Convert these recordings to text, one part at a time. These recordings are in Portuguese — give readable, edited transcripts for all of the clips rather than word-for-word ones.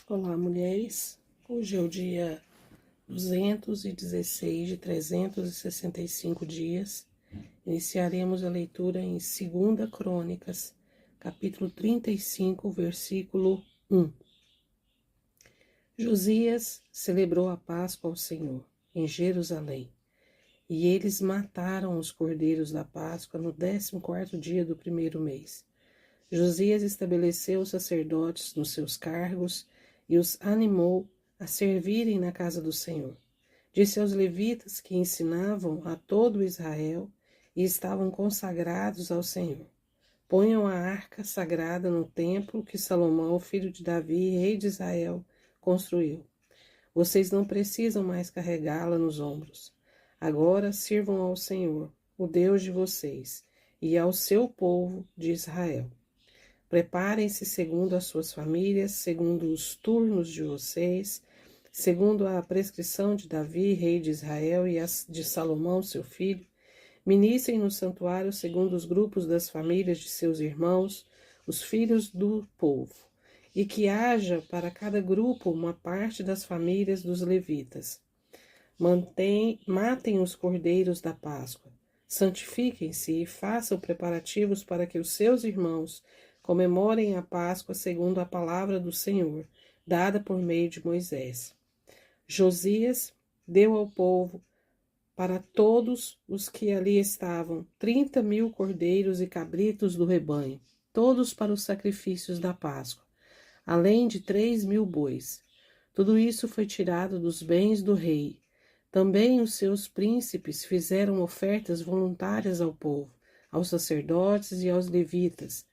Olá, mulheres. Hoje é o dia 216 de 365 dias. Iniciaremos a leitura em 2 Crônicas, capítulo 35, versículo 1. Josias celebrou a Páscoa ao Senhor em Jerusalém, e eles mataram os cordeiros da Páscoa no 14º dia do primeiro mês. Josias estabeleceu os sacerdotes nos seus cargos e os animou a servirem na casa do Senhor. Disse aos levitas que ensinavam a todo Israel e estavam consagrados ao Senhor: ponham a arca sagrada no templo que Salomão, filho de Davi, rei de Israel, construiu. Vocês não precisam mais carregá-la nos ombros. Agora sirvam ao Senhor, o Deus de vocês, e ao seu povo de Israel. Preparem-se segundo as suas famílias, segundo os turnos de vocês, segundo a prescrição de Davi, rei de Israel, e as de Salomão, seu filho. Ministrem no santuário segundo os grupos das famílias de seus irmãos, os filhos do povo, e que haja para cada grupo uma parte das famílias dos levitas. Matem os cordeiros da Páscoa, santifiquem-se e façam preparativos para que os seus irmãos comemorem a Páscoa segundo a palavra do Senhor, dada por meio de Moisés. Josias deu ao povo, para todos os que ali estavam, 30.000 cordeiros e cabritos do rebanho, todos para os sacrifícios da Páscoa, além de 3.000 bois. Tudo isso foi tirado dos bens do rei. Também os seus príncipes fizeram ofertas voluntárias ao povo, aos sacerdotes e aos levitas.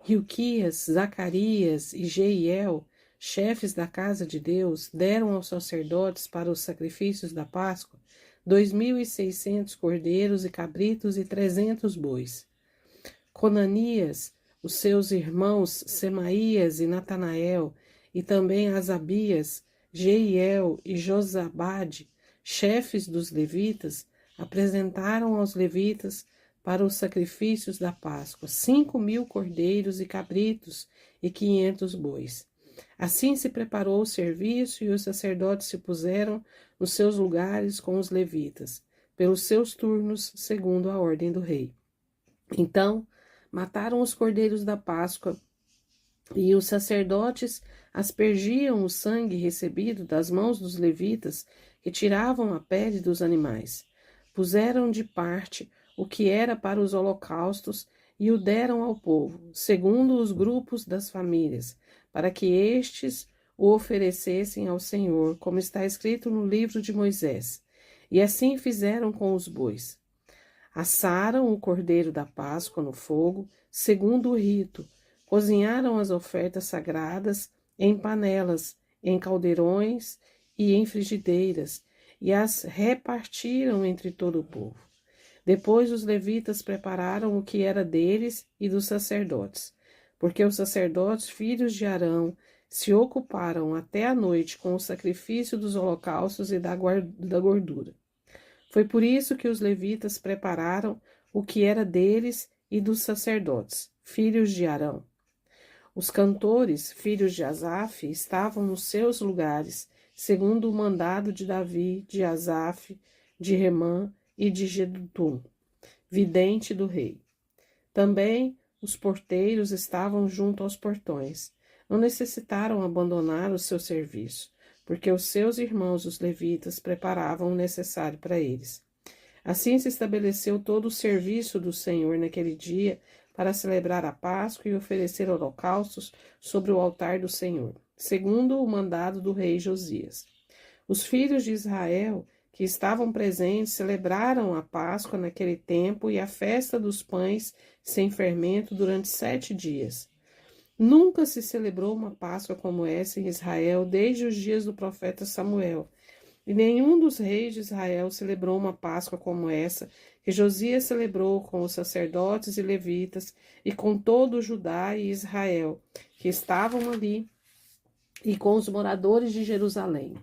Hilquias, Zacarias e Jeiel, chefes da casa de Deus, deram aos sacerdotes para os sacrifícios da Páscoa 2.600 cordeiros e cabritos e 300 bois. Conanias, os seus irmãos Semaías e Natanael, e também Asabias, Jeiel e Josabade, chefes dos levitas, apresentaram aos levitas para os sacrifícios da Páscoa 5.000 cordeiros e cabritos e 500 bois. Assim se preparou o serviço e os sacerdotes se puseram nos seus lugares com os levitas, pelos seus turnos, segundo a ordem do rei. Então, mataram os cordeiros da Páscoa e os sacerdotes aspergiam o sangue recebido das mãos dos levitas que tiravam a pele dos animais. Puseram de parte o que era para os holocaustos e o deram ao povo, segundo os grupos das famílias, para que estes o oferecessem ao Senhor, como está escrito no livro de Moisés. E assim fizeram com os bois. Assaram o cordeiro da Páscoa no fogo, segundo o rito. Cozinharam as ofertas sagradas em panelas, em caldeirões e em frigideiras, e as repartiram entre todo o povo. Depois os levitas prepararam o que era deles e dos sacerdotes, porque os sacerdotes, filhos de Arão, se ocuparam até a noite com o sacrifício dos holocaustos e da gordura. Foi por isso que os levitas prepararam o que era deles e dos sacerdotes, filhos de Arão. Os cantores, filhos de Asaf, estavam nos seus lugares, segundo o mandado de Davi, de Asaf, de Remã e de Jedutum, vidente do rei. Também os porteiros estavam junto aos portões. Não necessitaram abandonar o seu serviço, porque os seus irmãos, os levitas, preparavam o necessário para eles. Assim se estabeleceu todo o serviço do Senhor naquele dia para celebrar a Páscoa e oferecer holocaustos sobre o altar do Senhor, segundo o mandado do rei Josias. Os filhos de Israel que estavam presentes celebraram a Páscoa naquele tempo e a festa dos pães sem fermento durante 7 dias. Nunca se celebrou uma Páscoa como essa em Israel desde os dias do profeta Samuel, e nenhum dos reis de Israel celebrou uma Páscoa como essa, que Josias celebrou com os sacerdotes e levitas e com todo o Judá e Israel, que estavam ali, e com os moradores de Jerusalém.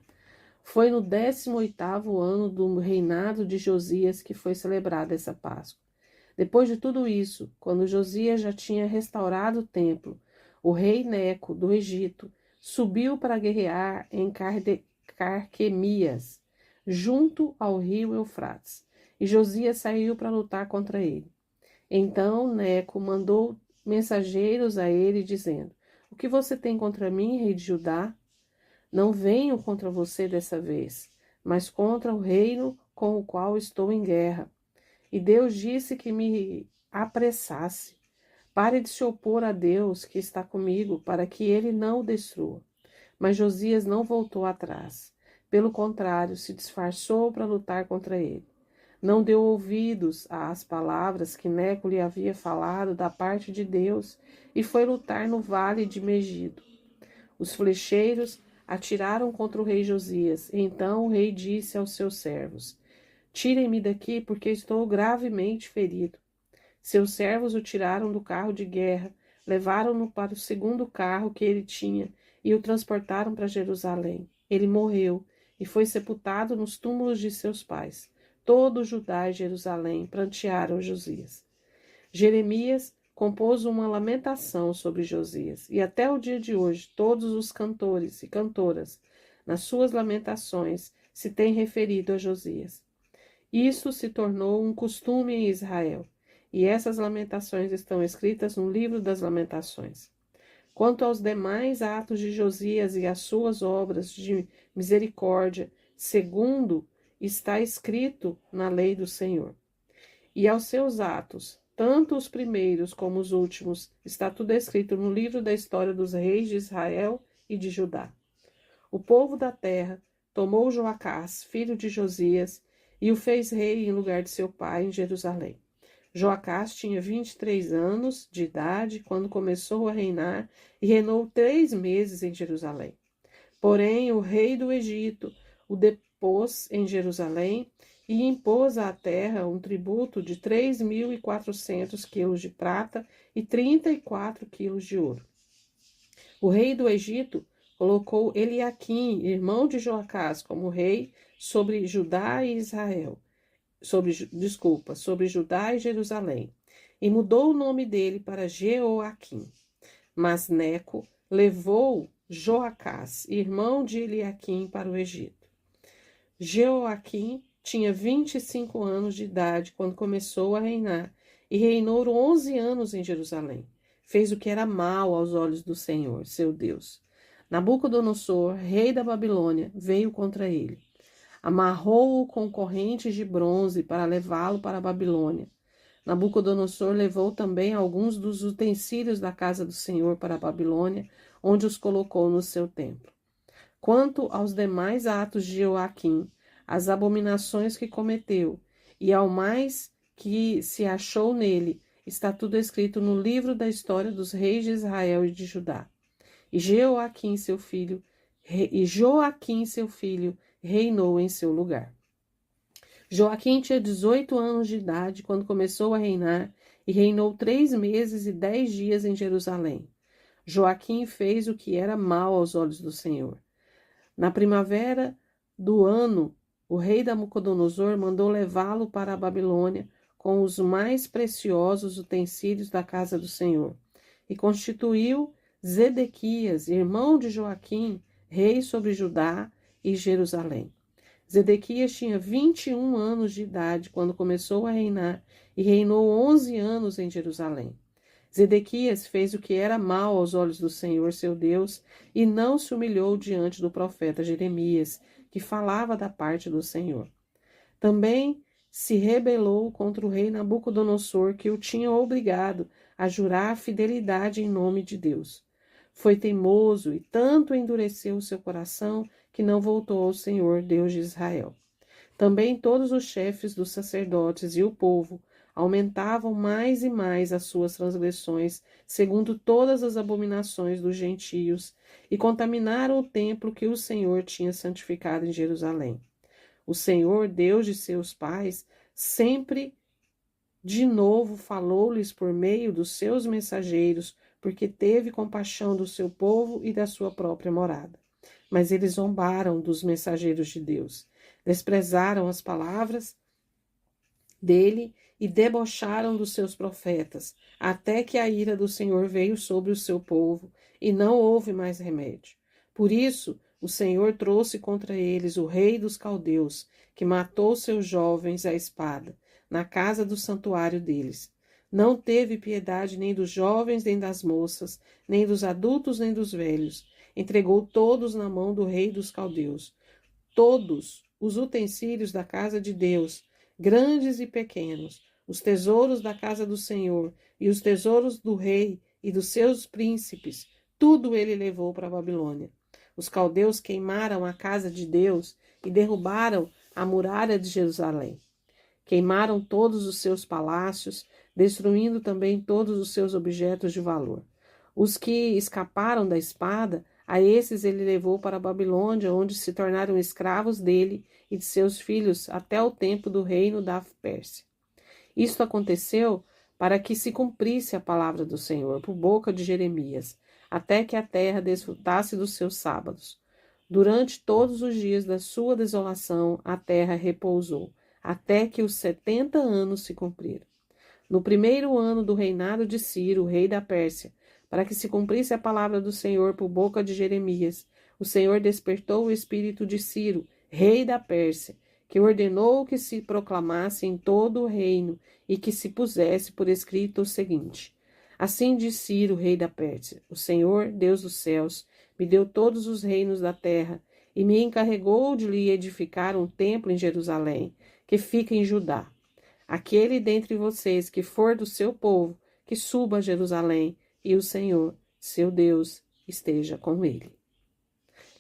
Foi no 18º ano do reinado de Josias que foi celebrada essa Páscoa. Depois de tudo isso, quando Josias já tinha restaurado o templo, o rei Neco, do Egito, subiu para guerrear em Carquemias, junto ao rio Eufrates, e Josias saiu para lutar contra ele. Então Neco mandou mensageiros a ele, dizendo: O que você tem contra mim, rei de Judá? Não venho contra você dessa vez, mas contra o reino com o qual estou em guerra. E Deus disse que me apressasse. Pare de se opor a Deus que está comigo, para que ele não o destrua. Mas Josias não voltou atrás. Pelo contrário, se disfarçou para lutar contra ele. Não deu ouvidos às palavras que Neco lhe havia falado da parte de Deus e foi lutar no vale de Megido. Os flecheiros atiraram contra o rei Josias. Então o rei disse aos seus servos: Tirem-me daqui, porque estou gravemente ferido. Seus servos o tiraram do carro de guerra, levaram-no para o segundo carro que ele tinha e o transportaram para Jerusalém. Ele morreu e foi sepultado nos túmulos de seus pais. Todo Judá e Jerusalém prantearam Josias. Jeremias compôs uma lamentação sobre Josias, e até o dia de hoje todos os cantores e cantoras, nas suas lamentações, se têm referido a Josias. Isso se tornou um costume em Israel, e essas lamentações estão escritas no livro das Lamentações. Quanto aos demais atos de Josias e às suas obras de misericórdia, segundo está escrito na lei do Senhor. E aos seus atos, tanto os primeiros como os últimos, está tudo escrito no livro da história dos reis de Israel e de Judá. O povo da terra tomou Joacás, filho de Josias, e o fez rei em lugar de seu pai em Jerusalém. Joacás tinha 23 anos de idade quando começou a reinar e reinou 3 meses em Jerusalém. Porém, o rei do Egito o depôs em Jerusalém e impôs à terra um tributo de 3.400 quilos de prata e 34 quilos de ouro. O rei do Egito colocou Eliaquim, irmão de Joacás, como rei sobre Judá e Israel, sobre Judá e Jerusalém, e mudou o nome dele para Jeoaquim. Mas Neco levou Joacás, irmão de Eliaquim, para o Egito. Jeoaquim tinha 25 anos de idade quando começou a reinar, e reinou 11 anos em Jerusalém. Fez o que era mal aos olhos do Senhor, seu Deus. Nabucodonosor, rei da Babilônia, veio contra ele. Amarrou-o com correntes de bronze para levá-lo para a Babilônia. Nabucodonosor levou também alguns dos utensílios da casa do Senhor para a Babilônia, onde os colocou no seu templo. Quanto aos demais atos de Joaquim, as abominações que cometeu, e ao mais que se achou nele, está tudo escrito no livro da história dos reis de Israel e de Judá. E Joaquim, seu filho, reinou em seu lugar. Joaquim tinha 18 anos de idade quando começou a reinar e reinou 3 meses e 10 dias em Jerusalém. Joaquim fez o que era mal aos olhos do Senhor. Na primavera do ano, o rei Nabucodonosor mandou levá-lo para a Babilônia com os mais preciosos utensílios da casa do Senhor e constituiu Zedequias, irmão de Joaquim, rei sobre Judá e Jerusalém. Zedequias tinha 21 anos de idade quando começou a reinar e reinou 11 anos em Jerusalém. Zedequias fez o que era mal aos olhos do Senhor, seu Deus, e não se humilhou diante do profeta Jeremias, que falava da parte do Senhor. Também se rebelou contra o rei Nabucodonosor, que o tinha obrigado a jurar fidelidade em nome de Deus. Foi teimoso e tanto endureceu o seu coração que não voltou ao Senhor, Deus de Israel. Também todos os chefes dos sacerdotes e o povo aumentavam mais e mais as suas transgressões, segundo todas as abominações dos gentios, e contaminaram o templo que o Senhor tinha santificado em Jerusalém. O Senhor, Deus de seus pais, sempre de novo falou-lhes por meio dos seus mensageiros, porque teve compaixão do seu povo e da sua própria morada. Mas eles zombaram dos mensageiros de Deus, desprezaram as palavras dele e debocharam dos seus profetas, até que a ira do Senhor veio sobre o seu povo, e não houve mais remédio. Por isso, o Senhor trouxe contra eles o rei dos caldeus, que matou seus jovens à espada, na casa do santuário deles. Não teve piedade nem dos jovens, nem das moças, nem dos adultos, nem dos velhos. Entregou todos na mão do rei dos caldeus. Todos os utensílios da casa de Deus, grandes e pequenos, os tesouros da casa do Senhor e os tesouros do rei e dos seus príncipes, tudo ele levou para a Babilônia. Os caldeus queimaram a casa de Deus e derrubaram a muralha de Jerusalém. Queimaram todos os seus palácios, destruindo também todos os seus objetos de valor. Os que escaparam da espada, a esses ele levou para a Babilônia, onde se tornaram escravos dele e de seus filhos até o tempo do reino da Pérsia. Isto aconteceu para que se cumprisse a palavra do Senhor por boca de Jeremias, até que a terra desfrutasse dos seus sábados. Durante todos os dias da sua desolação, a terra repousou, até que os 70 anos se cumpriram. No primeiro ano do reinado de Ciro, rei da Pérsia, para que se cumprisse a palavra do Senhor por boca de Jeremias, o Senhor despertou o espírito de Ciro, rei da Pérsia, que ordenou que se proclamasse em todo o reino e que se pusesse por escrito o seguinte: Assim diz Ciro, rei da Pérsia: O Senhor, Deus dos céus, me deu todos os reinos da terra e me encarregou de lhe edificar um templo em Jerusalém, que fica em Judá. Aquele dentre vocês que for do seu povo, que suba a Jerusalém, e o Senhor, seu Deus, esteja com ele.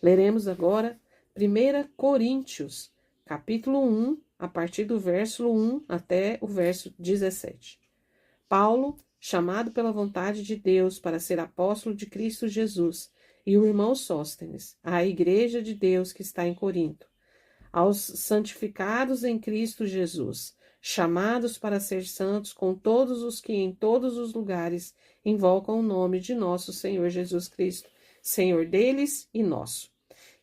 Leremos agora 1 Coríntios, capítulo 1, a partir do verso 1 até o verso 17. Paulo, chamado pela vontade de Deus para ser apóstolo de Cristo Jesus, e o irmão Sóstenes, à igreja de Deus que está em Corinto, aos santificados em Cristo Jesus, chamados para ser santos com todos os que em todos os lugares invocam o nome de nosso Senhor Jesus Cristo, Senhor deles e nosso.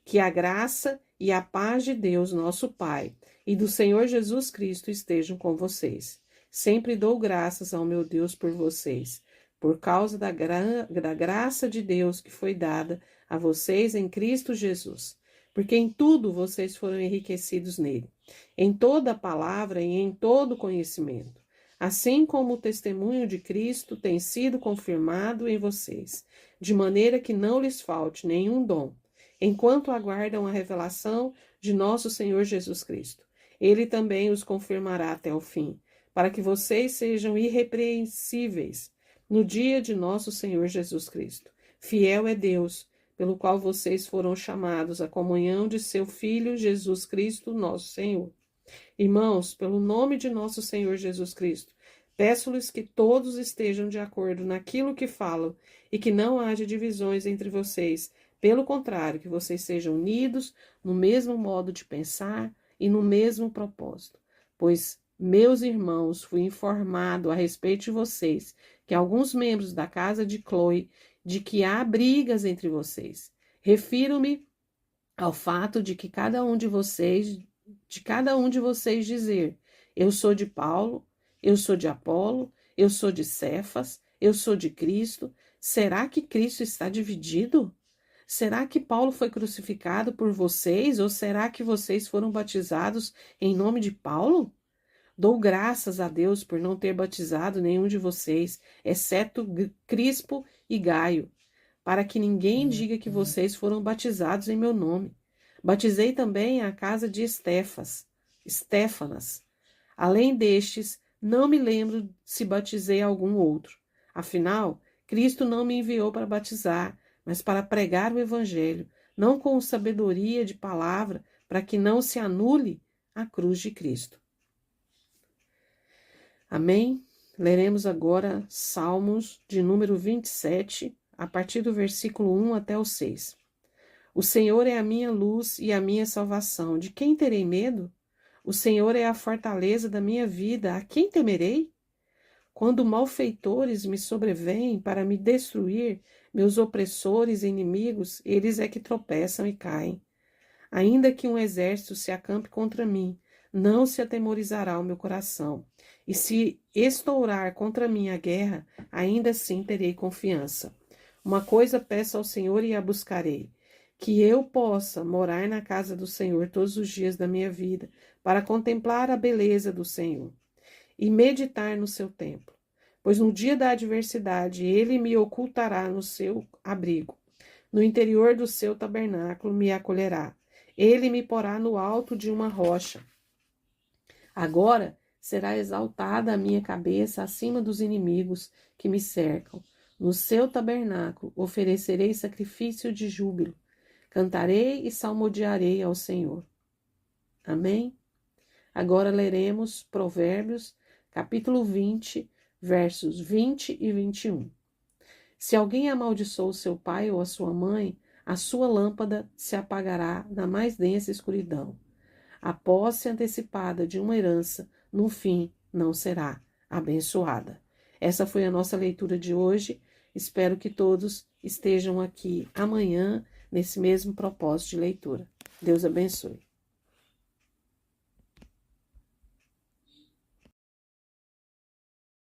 Que a graça e a paz de Deus, nosso Pai, e do Senhor Jesus Cristo estejam com vocês. Sempre dou graças ao meu Deus por vocês, por causa da graça de Deus que foi dada a vocês em Cristo Jesus. Porque em tudo vocês foram enriquecidos nele, em toda palavra e em todo conhecimento, assim como o testemunho de Cristo tem sido confirmado em vocês, de maneira que não lhes falte nenhum dom, enquanto aguardam a revelação de nosso Senhor Jesus Cristo. Ele também os confirmará até o fim, para que vocês sejam irrepreensíveis no dia de nosso Senhor Jesus Cristo. Fiel é Deus, pelo qual vocês foram chamados à comunhão de seu Filho Jesus Cristo, nosso Senhor. Irmãos, pelo nome de nosso Senhor Jesus Cristo, peço-lhes que todos estejam de acordo naquilo que falam e que não haja divisões entre vocês. Pelo contrário, que vocês sejam unidos no mesmo modo de pensar e no mesmo propósito. Pois, meus irmãos, fui informado a respeito de vocês que alguns membros da casa de Cloe de que há brigas entre vocês. Refiro-me ao fato de que cada um de vocês dizer: eu sou de Paulo, eu sou de Apolo, eu sou de Cefas, eu sou de Cristo. Será que Cristo está dividido? Será que Paulo foi crucificado por vocês, ou será que vocês foram batizados em nome de Paulo? Dou graças a Deus por não ter batizado nenhum de vocês, exceto Crispo e Gaio, para que ninguém diga que vocês foram batizados em meu nome. Batizei também a casa de Estéfanas. Além destes, não me lembro se batizei algum outro. Afinal, Cristo não me enviou para batizar, mas para pregar o Evangelho, não com sabedoria de palavra, para que não se anule a cruz de Cristo. Amém? Leremos agora Salmos de número 27, a partir do versículo 1 até o 6. O Senhor é a minha luz e a minha salvação. De quem terei medo? O Senhor é a fortaleza da minha vida. A quem temerei? Quando malfeitores me sobrevêm para me destruir, meus opressores e inimigos, eles é que tropeçam e caem. Ainda que um exército se acampe contra mim, não se atemorizará o meu coração. E se estourar contra mim a guerra, ainda assim terei confiança. Uma coisa peço ao Senhor e a buscarei, que eu possa morar na casa do Senhor todos os dias da minha vida, para contemplar a beleza do Senhor e meditar no seu templo. Pois no dia da adversidade ele me ocultará no seu abrigo, no interior do seu tabernáculo me acolherá. Ele me porá no alto de uma rocha. Agora será exaltada a minha cabeça acima dos inimigos que me cercam. No seu tabernáculo oferecerei sacrifício de júbilo. Cantarei e salmodiarei ao Senhor. Amém? Agora leremos Provérbios, capítulo 20, versos 20 e 21. Se alguém amaldiçoou seu pai ou a sua mãe, a sua lâmpada se apagará na mais densa escuridão. A posse antecipada de uma herança, no fim, não será abençoada. Essa foi a nossa leitura de hoje. Espero que todos estejam aqui amanhã, nesse mesmo propósito de leitura. Deus abençoe.